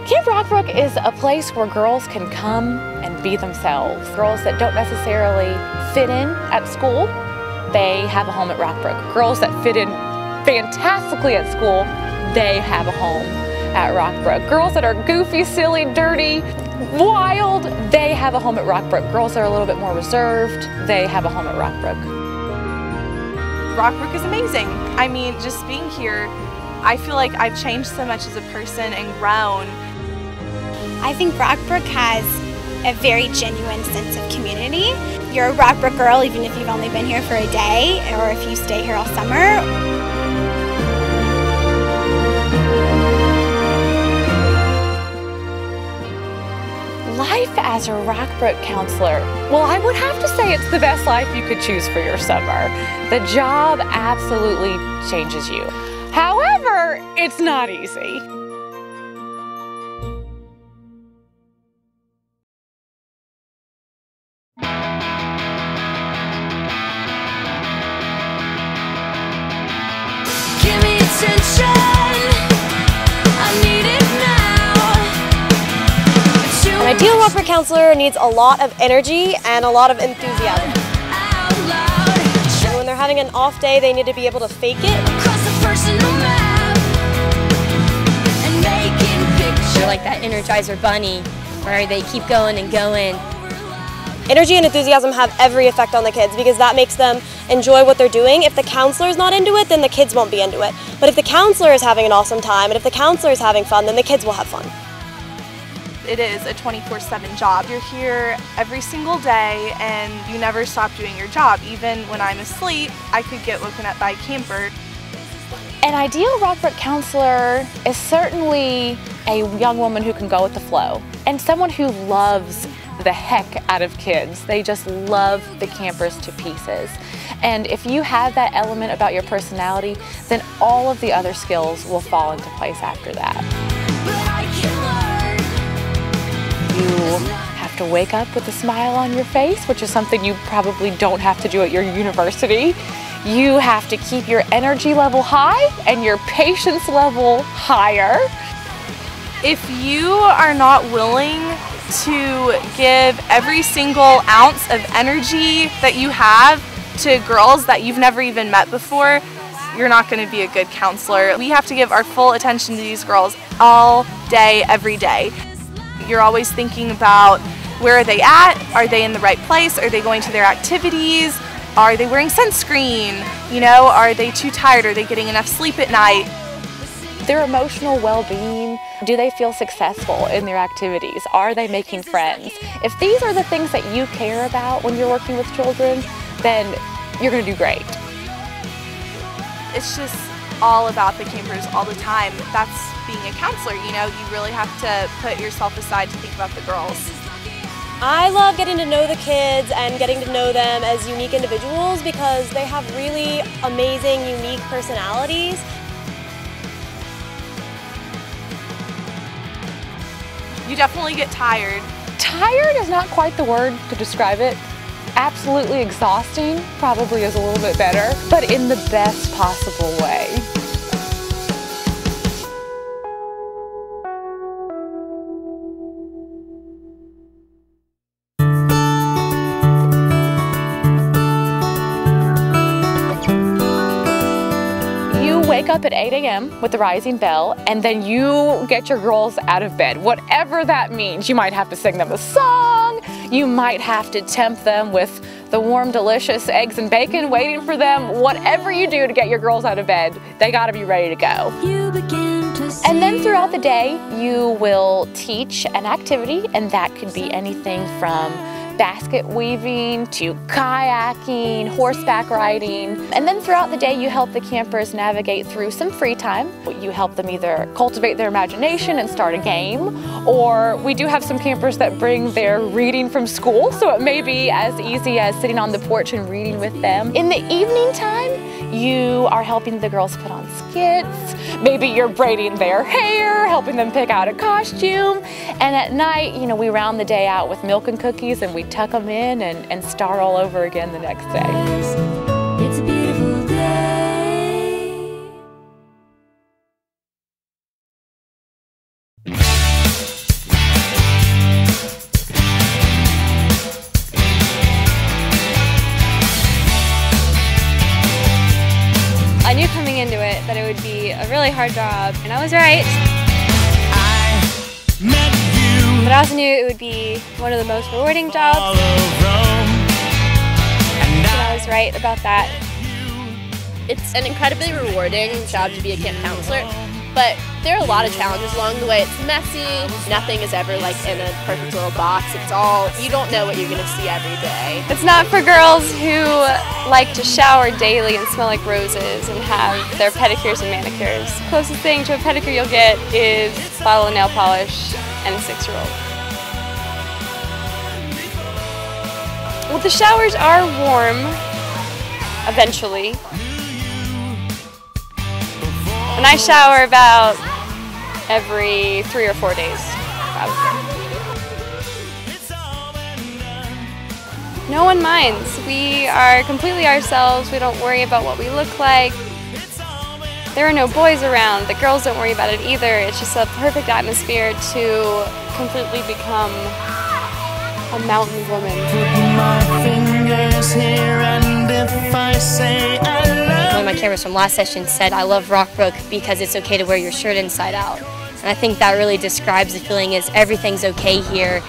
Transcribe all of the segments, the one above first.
Camp Rockbrook is a place where girls can come and be themselves. Girls that don't necessarily fit in at school, they have a home at Rockbrook. Girls that fit in fantastically at school, they have a home at Rockbrook. Girls that are goofy, silly, dirty, wild, they have a home at Rockbrook. Girls that are a little bit more reserved, they have a home at Rockbrook. Rockbrook is amazing. I mean, just being here, I feel like I've changed so much as a person and grown. I think Rockbrook has a very genuine sense of community. You're a Rockbrook girl even if you've only been here for a day or if you stay here all summer. Life as a Rockbrook counselor, well, I would have to say it's the best life you could choose for your summer. The job absolutely changes you. However, it's not easy. Give me attention, I need it now. An ideal Rockbrook counselor needs a lot of energy and a lot of enthusiasm. And when they're having an off day, they need to be able to fake it. They're like that Energizer bunny where they keep going and going. Energy and enthusiasm have every effect on the kids because that makes them enjoy what they're doing. If the counselor's not into it, then the kids won't be into it. But if the counselor is having an awesome time and if the counselor is having fun, then the kids will have fun. It is a 24/7 job. You're here every single day and you never stop doing your job. Even when I'm asleep, I could get woken up by a camper. An ideal Rockbrook counselor is certainly a young woman who can go with the flow and someone who loves the heck out of kids. They just love the campers to pieces. And if you have that element about your personality, then all of the other skills will fall into place after that. You have to wake up with a smile on your face, which is something you probably don't have to do at your university. You have to keep your energy level high and your patience level higher. If you are not willing to give every single ounce of energy that you have to girls that you've never even met before, you're not going to be a good counselor. We have to give our full attention to these girls all day, every day. You're always thinking about where are they at? Are they in the right place? Are they going to their activities? Are they wearing sunscreen? You know, are they too tired? Are they getting enough sleep at night? Their emotional well-being, do they feel successful in their activities? Are they making friends? If these are the things that you care about when you're working with children, then you're going to do great. It's just all about the campers all the time. That's being a counselor, you know, you really have to put yourself aside to think about the girls. I love getting to know the kids and getting to know them as unique individuals because they have really amazing, unique personalities. You definitely get tired. Tired is not quite the word to describe it. Absolutely exhausting probably is a little bit better, but in the best possible way. Wake up at 8 a.m. with the rising bell, and then you get your girls out of bed, whatever that means. You might have to sing them a song, you might have to tempt them with the warm, delicious eggs and bacon waiting for them. Whatever you do to get your girls out of bed, they gotta be ready to go. And then throughout the day, you will teach an activity, and that could be anything from basket weaving to kayaking, horseback riding. And then throughout the day you help the campers navigate through some free time. You help them either cultivate their imagination and start a game, or we do have some campers that bring their reading from school, so it may be as easy as sitting on the porch and reading with them. In the evening time, you are helping the girls put on skits. Maybe you're braiding their hair, helping them pick out a costume. And at night, you know, we round the day out with milk and cookies and we tuck them in and start all over again the next day. It's a beautiful day. I knew coming into it that it would be a really hard job, and I was right. But I also knew it would be one of the most rewarding jobs, and I was right about that. It's an incredibly rewarding job to be a camp counselor, but there are a lot of challenges along the way. It's messy. Nothing is ever like in a perfect little box. It's all, you don't know what you're going to see every day. It's not for girls who like to shower daily and smell like roses and have their pedicures and manicures. Closest thing to a pedicure you'll get is a bottle of nail polish and a 6-year-old. Well, the showers are warm, eventually. And I shower about every 3 or 4 days, probably. No one minds. We are completely ourselves. We don't worry about what we look like. There are no boys around. The girls don't worry about it either. It's just a perfect atmosphere to completely become a mountain woman. One of my campers from last session said, "I love Rockbrook because it's okay to wear your shirt inside out." And I think that really describes the feeling is everything's okay here.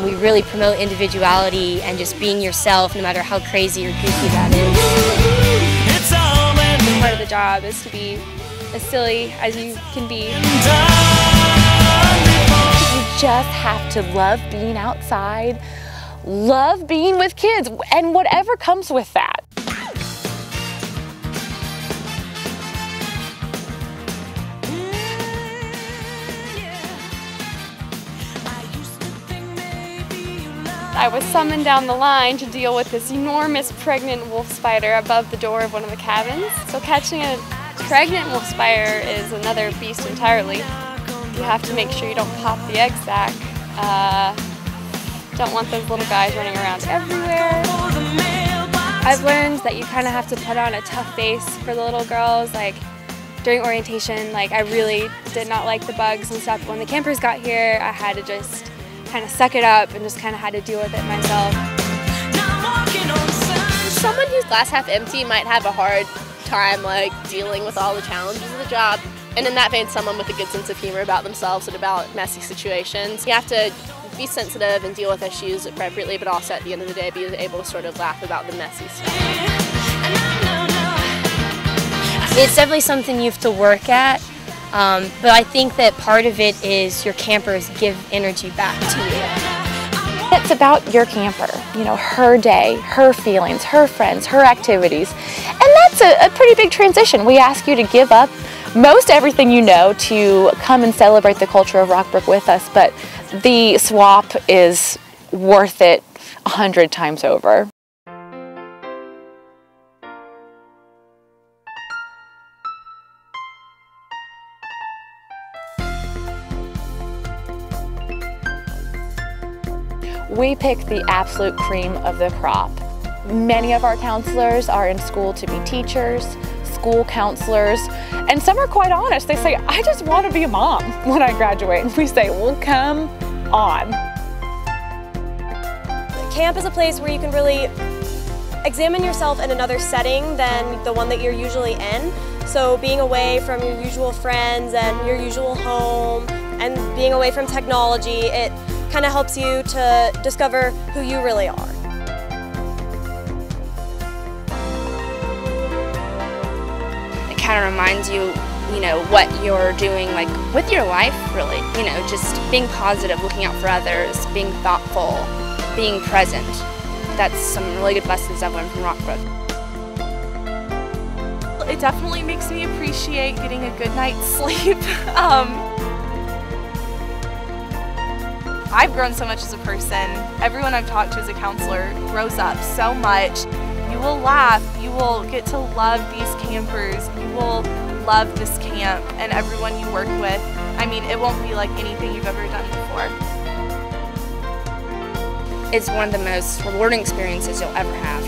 We really promote individuality and just being yourself no matter how crazy or goofy that is. Part of the job is to be as silly as you can be. You just have to love being outside, love being with kids, and whatever comes with that. I was summoned down the line to deal with this enormous pregnant wolf spider above the door of one of the cabins. So catching a pregnant wolf spider is another beast entirely. You have to make sure you don't pop the egg sac. Don't want those little guys running around everywhere. I've learned that you kind of have to put on a tough face for the little girls. Like during orientation, like I really did not like the bugs and stuff. When the campers got here, I had to just kind of suck it up and just kind of had to deal with it myself. Someone who's glass half empty might have a hard time like dealing with all the challenges of the job. And in that vein, someone with a good sense of humor about themselves and about messy situations. You have to be sensitive and deal with issues appropriately, but also at the end of the day be able to sort of laugh about the messy stuff. It's definitely something you have to work at. But I think that part of it is your campers give energy back to you. It's about your camper, you know, her day, her feelings, her friends, her activities. And that's a pretty big transition. We ask you to give up most everything you know to come and celebrate the culture of Rockbrook with us, but the swap is worth it 100 times over. We pick the absolute cream of the crop. Many of our counselors are in school to be teachers, school counselors, and some are quite honest. They say, I just want to be a mom when I graduate. And we say, well, come on. Camp is a place where you can really examine yourself in another setting than the one that you're usually in. So being away from your usual friends and your usual home and being away from technology, it kind of helps you to discover who you really are. It kind of reminds you, you know, what you're doing like with your life, really. You know, just being positive, looking out for others, being thoughtful. being present. That's some really good lessons I've learned from Rockbrook. It definitely makes me appreciate getting a good night's sleep. I've grown so much as a person. Everyone I've talked to as a counselor grows up so much. You will laugh, you will get to love these campers, you will love this camp and everyone you work with. I mean, it won't be like anything you've ever done before. It's one of the most rewarding experiences you'll ever have.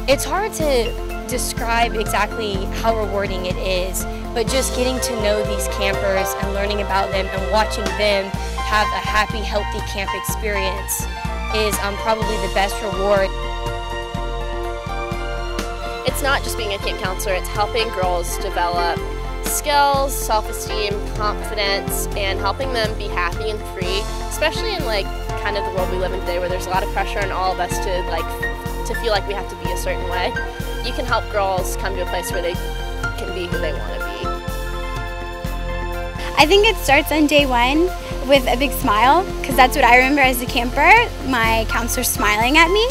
It's hard to describe exactly how rewarding it is, but just getting to know these campers and learning about them and watching them have a happy, healthy camp experience is probably the best reward. It's not just being a camp counselor, it's helping girls develop skills, self-esteem, confidence, and helping them be happy and free, especially in like kind of the world we live in today where there's a lot of pressure on all of us to feel like we have to be a certain way. You can help girls come to a place where they can be who they want to be. I think it starts on day one with a big smile, because that's what I remember as a camper, my counselor smiling at me.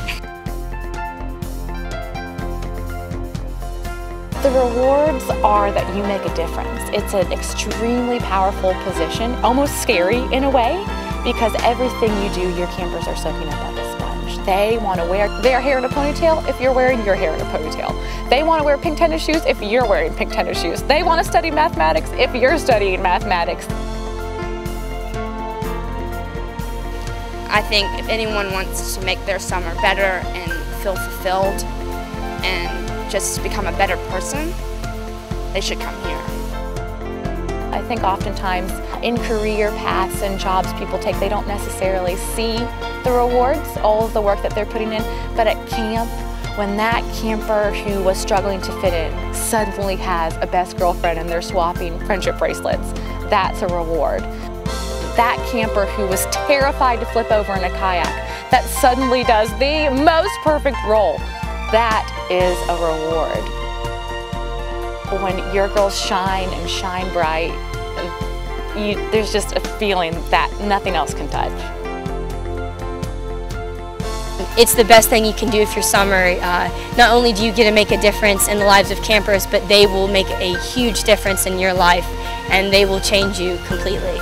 The rewards are that you make a difference. It's an extremely powerful position, almost scary in a way, because everything you do, your campers are soaking up like a sponge. They want to wear their hair in a ponytail if you're wearing your hair in a ponytail. They want to wear pink tennis shoes if you're wearing pink tennis shoes. They want to study mathematics if you're studying mathematics. I think if anyone wants to make their summer better and feel fulfilled and just become a better person, they should come here. I think oftentimes in career paths and jobs people take, they don't necessarily see the rewards, all of the work that they're putting in, but at camp, when that camper who was struggling to fit in suddenly has a best girlfriend and they're swapping friendship bracelets, that's a reward. That camper who was terrified to flip over in a kayak, that suddenly does the most perfect roll, that is a reward. When your girls shine and shine bright, there's just a feeling that nothing else can touch. It's the best thing you can do for your summer. Not only do you get to make a difference in the lives of campers, but they will make a huge difference in your life and they will change you completely.